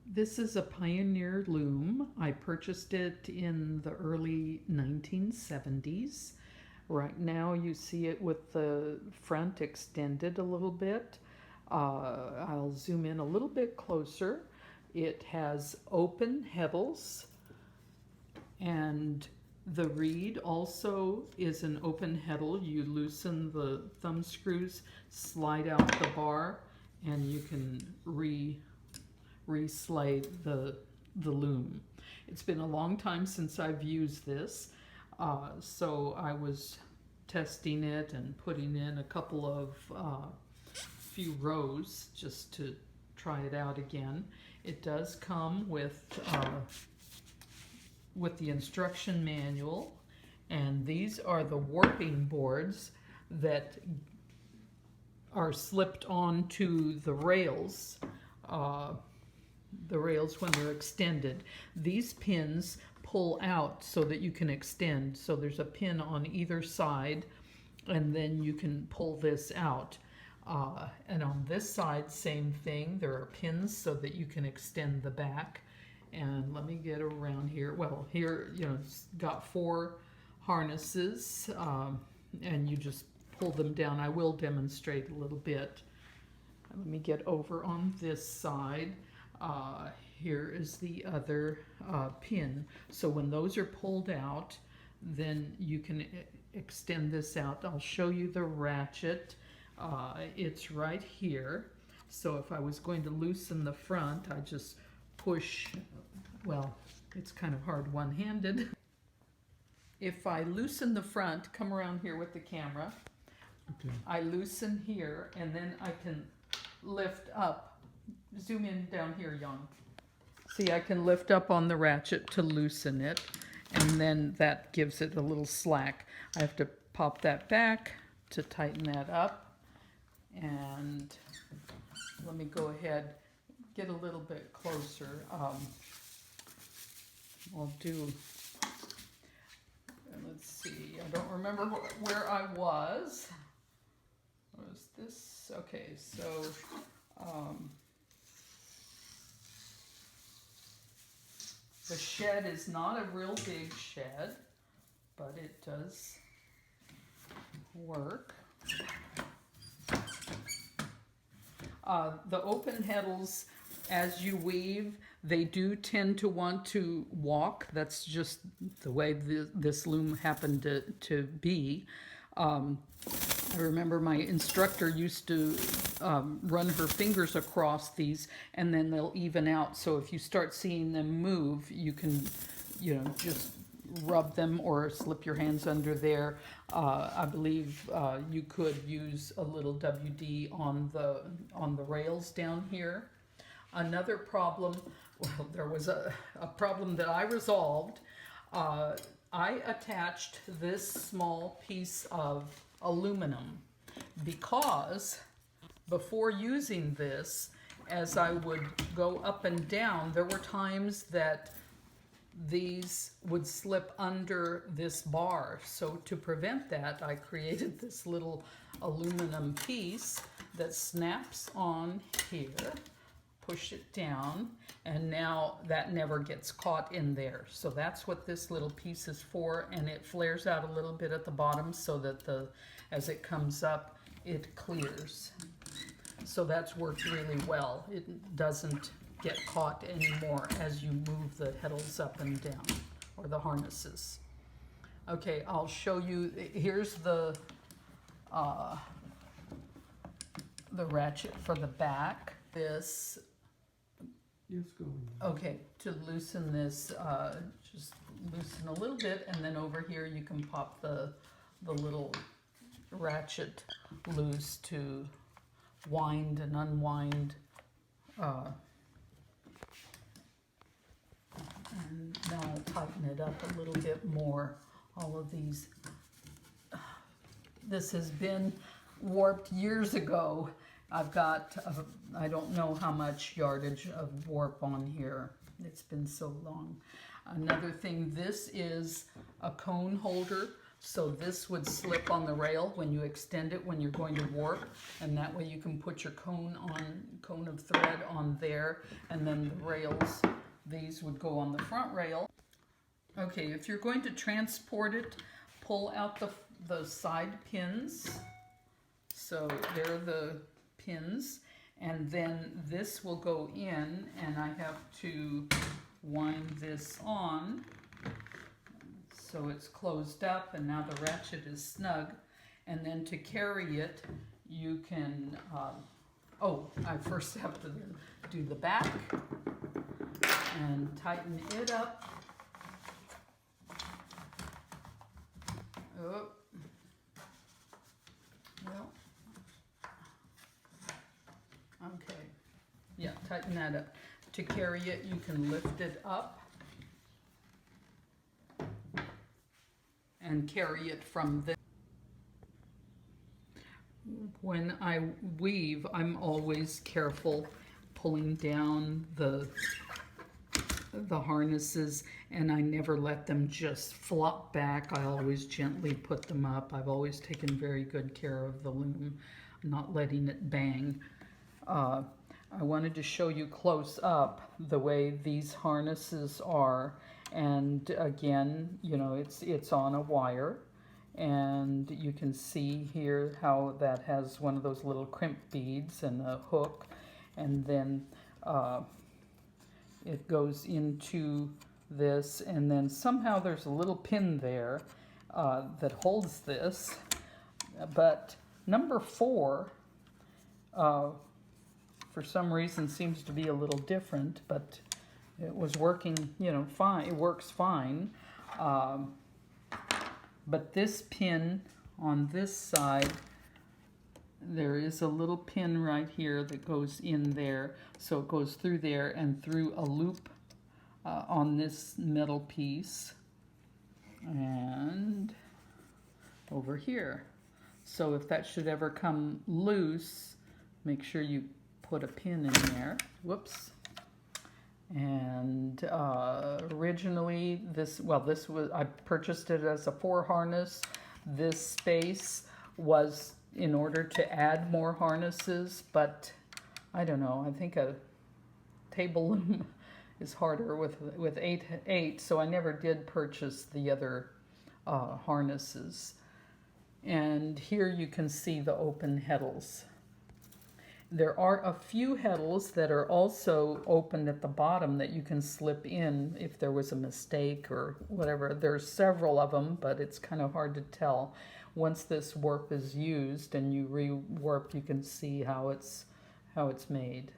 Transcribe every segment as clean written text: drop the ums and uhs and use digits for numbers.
This is a Pioneer loom. I purchased it in the early 1970s. Right now you see it with the front extended a little bit. I'll zoom in a little bit closer. It has open heddles, and the reed also is an open heddle. You loosen the thumb screws, slide out the bar, and you can re-slide the loom. It's been a long time since I've used this, so I was testing it and putting in a couple of few rows just to try it out again. It does come with the instruction manual, and these are the warping boards that are slipped onto the rails when they're extended. These pins pull out so that you can extend. So there's a pin on either side, and then you can pull this out. And on this side, same thing. There are pins so that you can extend the back. And let me get around here. Well, here, it's got 4 harnesses, and you just pull them down. I will demonstrate a little bit. Let me get over on this side. Here is the other pin. So when those are pulled out, then you can extend this out. I'll show you the ratchet. It's right here. So if I was going to loosen the front, I just push. Well, it's kind of hard one-handed. If I loosen the front, come around here with the camera. Okay. I loosen here, and then I can lift up. Zoom in down here, Jan. See, I can lift up on the ratchet to loosen it, and then that gives it a little slack. I have to pop that back to tighten that up, and let me go ahead, get a little bit closer. I'll do, let's see, I don't remember where I was. Was this? Okay, so the shed is not a real big shed, but it does work. The open heddles, as you weave, they do tend to want to walk. That's just the way this loom happened to be. I remember my instructor used to run her fingers across these, and then they'll even out. So if you start seeing them move, you can, just rub them or slip your hands under there. I believe you could use a little WD on the rails down here. Another problem, well, there was a problem that I resolved. I attached this small piece of aluminum because before using this, as I would go up and down, there were times that these would slip under this bar. So to prevent that, I created this little aluminum piece that snaps on here. Push it down, and now that never gets caught in there. So that's what this little piece is for, and it flares out a little bit at the bottom so that as it comes up, it clears. So that's worked really well. It doesn't get caught anymore as you move the heddles up and down, or the harnesses. Okay, I'll show you. Here's the ratchet for the back. This. Yes, go on. Okay, to loosen this, just loosen a little bit, and then over here you can pop the little ratchet loose to wind and unwind. And now I'll tighten it up a little bit more. All of these, this has been warped years ago. I've got, I don't know how much yardage of warp on here. It's been so long. Another thing, this is a cone holder. So this would slip on the rail when you extend it when you're going to warp, and that way you can put your cone of thread on there, and then the rails, these would go on the front rail. Okay, if you're going to transport it, pull out the side pins. So there are the pins, and then this will go in, and I have to wind this on so it's closed up, and now the ratchet is snug. And then to carry it, you can, I first have to do the back and tighten it up. Oh. Well, okay, yeah, tighten that up. To carry it, you can lift it up and carry it from there. When I weave, I'm always careful pulling down the harnesses, and I never let them just flop back. I always gently put them up. I've always taken very good care of the loom, not letting it bang. I wanted to show you close up the way these harnesses are, and again, you know, it's on a wire, and you can see here how that has one of those little crimp beads and a hook, and then it goes into this, and then somehow there's a little pin there that holds this, but number 4 for some reason seems to be a little different, but it was working, you know, fine. It works fine. But this pin on this side, there is a little pin right here that goes in there. So it goes through there and through a loop on this metal piece and over here. So if that should ever come loose, make sure you put a pin in there. Whoops. And originally this was, I purchased it as a 4 harness. This space was in order to add more harnesses, but I don't know, I think a table loom is harder with 8, so I never did purchase the other harnesses. And here you can see the open heddles. There are a few heddles that are also open at the bottom that you can slip in if there was a mistake or whatever. There's several of them, but it's kind of hard to tell. Once this warp is used and you rewarp, you can see how it's made.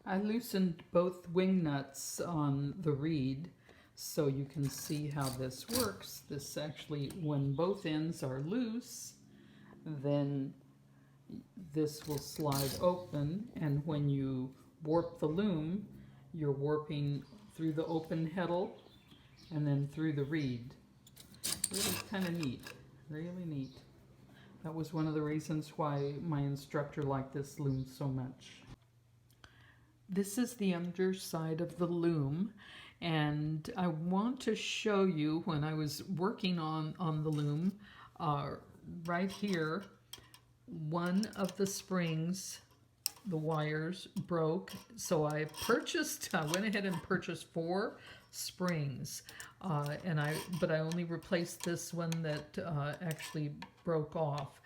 I loosened both wing nuts on the reed so you can see how this works. This actually, when both ends are loose, then this will slide open, and when you warp the loom, you're warping through the open heddle and then through the reed. Really kind of neat, really neat. That was one of the reasons why my instructor liked this loom so much. This is the underside of the loom, and I want to show you when I was working on the loom, right here, one of the springs, the wires broke, so I went ahead and purchased 4 springs, but I only replaced this one that actually broke off.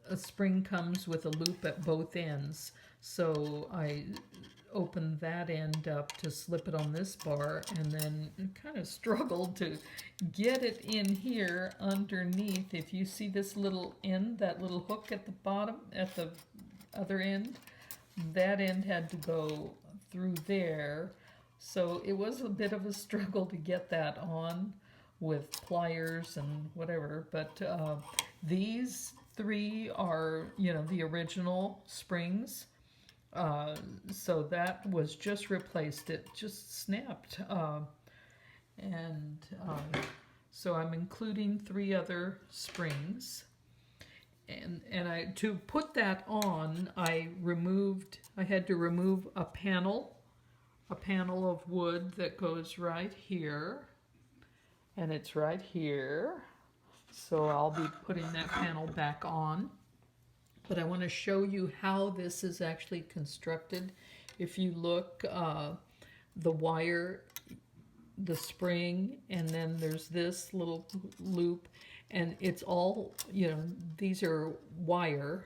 A spring comes with a loop at both ends, so I opened that end up to slip it on this bar, and then kind of struggled to get it in here underneath. If you see this little end, that little hook at the bottom, at the other end, that end had to go through there. So it was a bit of a struggle to get that on with pliers and whatever, but these 3 are, you know, the original springs. So that was just replaced. It just snapped. So I'm including 3 other springs. And to put that on, I had to remove a panel of wood that goes right here. and it's right here. So I'll be putting that panel back on. But I want to show you how this is actually constructed. If you look, the wire, the spring, and then there's this little loop, and it's all, you know, these are wire,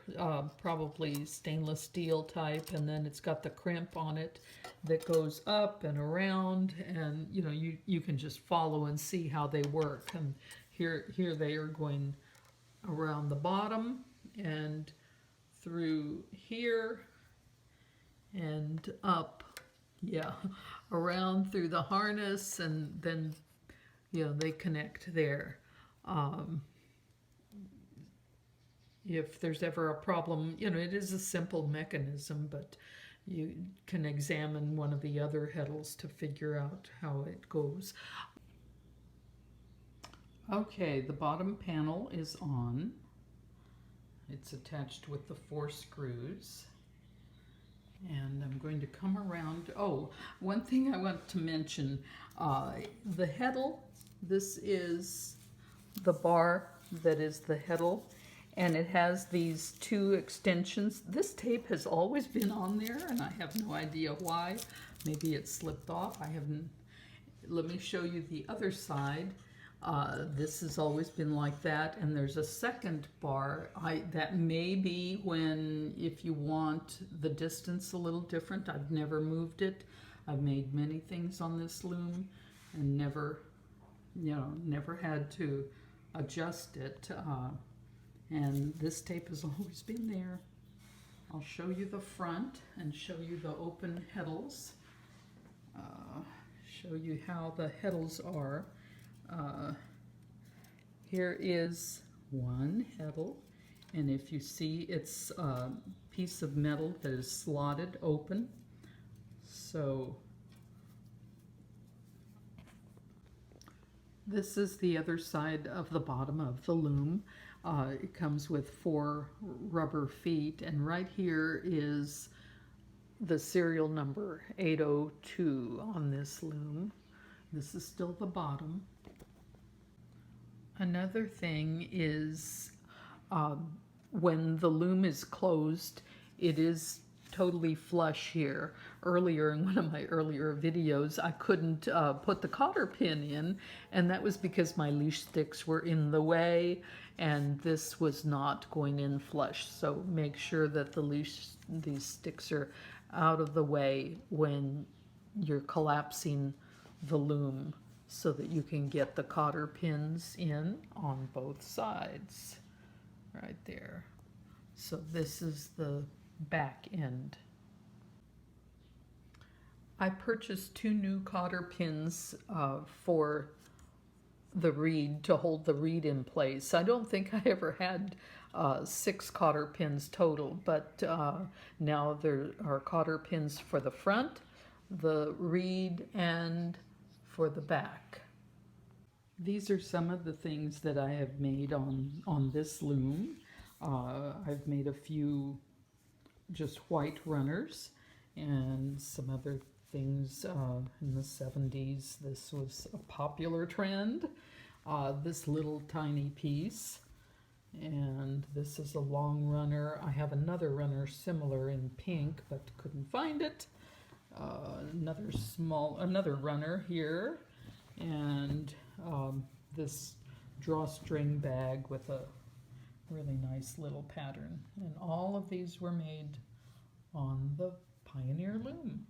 probably stainless steel type, and then it's got the crimp on it that goes up and around, and you know, you can just follow and see how they work. And here they are going around the bottom and through here and up, yeah, around through the harness, and then, you know, they connect there. If there's ever a problem, you know, it is a simple mechanism, but you can examine one of the other heddles to figure out how it goes. Okay, the bottom panel is on. It's attached with the 4 screws. And I'm going to come around. Oh, one thing I want to mention, the heddle, this is the bar that is the heddle, and it has these 2 extensions. This tape has always been on there, and I have no idea why. Maybe it slipped off. I haven't. Let me show you the other side. This has always been like that, and there's a second bar. That may be if you want the distance a little different. I've never moved it. I've made many things on this loom and never had to adjust it. And this tape has always been there. I'll show you the front and show you the open heddles. Show you how the heddles are. Here is one heddle, and if you see, it's a piece of metal that is slotted open. So this is the other side of the bottom of the loom. It comes with 4 rubber feet, and right here is the serial number 802 on this loom. This is still the bottom. Another thing is, when the loom is closed, it is totally flush here. Earlier, in one of my earlier videos, I couldn't put the cotter pin in, and that was because my leash sticks were in the way, and this was not going in flush. So make sure that these sticks are out of the way when you're collapsing the loom, so that you can get the cotter pins in on both sides, right there. So this is the back end. I purchased 2 new cotter pins for the reed, to hold the reed in place. I don't think I ever had 6 cotter pins total, but now there are cotter pins for the front, the reed, and for the back. These are some of the things that I have made on this loom. I've made a few just white runners and some other things in the 70s. This was a popular trend, this little tiny piece. And this is a long runner. I have another runner similar in pink, but couldn't find it. Another runner here, and this drawstring bag with a really nice little pattern. And all of these were made on the Pioneer Loom.